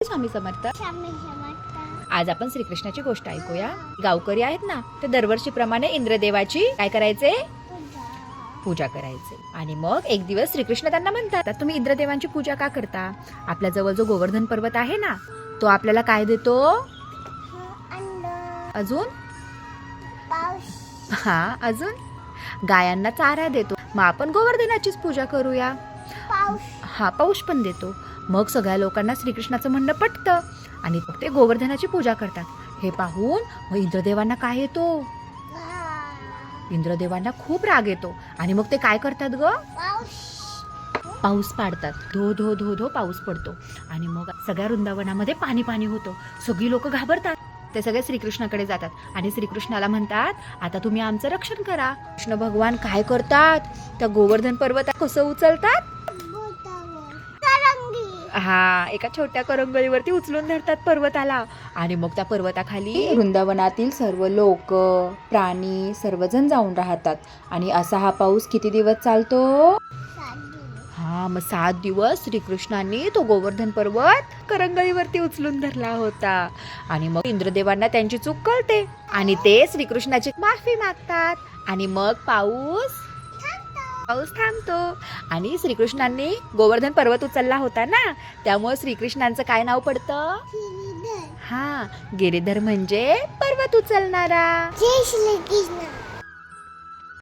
स्वामी समर्थ. आज आपण श्रीकृष्णाची गोष्ट ऐकूया. गावकरी आहेत ना, ते दरवर्षीप्रमाणे इंद्रदेवाची काय करायचे? पूजा करायचे. आणि मग एक दिवस श्रीकृष्ण त्यांना म्हणतात, तुम्ही इंद्रदेवांची पूजा का करता? आपल्या जवळ जो गोवर्धन पर्वत आहे ना, तो आपल्याला काय देतो? अजून अजून गायांना चारा देतो. मग आपण गोवर्धनाचीच पूजा करूया. पाऊस पण देतो. मग सगळ्या लोकांना श्रीकृष्णाचं म्हणणं पटतं आणि ते गोवर्धनाची पूजा करतात. हे पाहून मग इंद्रदेवांना काय येतो? इंद्रदेवांना खूप राग येतो आणि मग ते काय करतात ग? पाऊस पाडतात. धो धो धो धो पाऊस पडतो आणि मग सगळ्या वृंदावनामध्ये पाणी पाणी होतं. सगळी लोक घाबरतात. ते सगळे श्रीकृष्णाकडे जातात आणि श्रीकृष्णाला म्हणतात, आता तुम्ही आमचं रक्षण करा. कृष्ण भगवान काय करतात? त्या गोवर्धन पर्वत कसं उचलतात? एका छोट्या करंगळीवरती उचलून धरतात पर्वताला. आणि मग त्या पर्वताखाली वृंदावनातील सर्व लोक, प्राणी सर्वजण जाऊन राहतात. आणि असा हा पाऊस किती दिवस चालतो? मग 7 दिवस श्रीकृष्णांनी तो गोवर्धन पर्वत करंगळीवरती उचलून धरला होता. आणि मग इंद्रदेवांना त्यांची चूक कळते आणि ते श्रीकृष्णाची माफी मागतात. आणि मग पाऊस थांबतो. आणि श्रीकृष्णांनी गोवर्धन पर्वत उचलला होता ना, त्यामुळे श्रीकृष्णांचं काय नाव पडतं? गिरीधर म्हणजे पर्वत उचलणारा. जय श्री कृष्ण.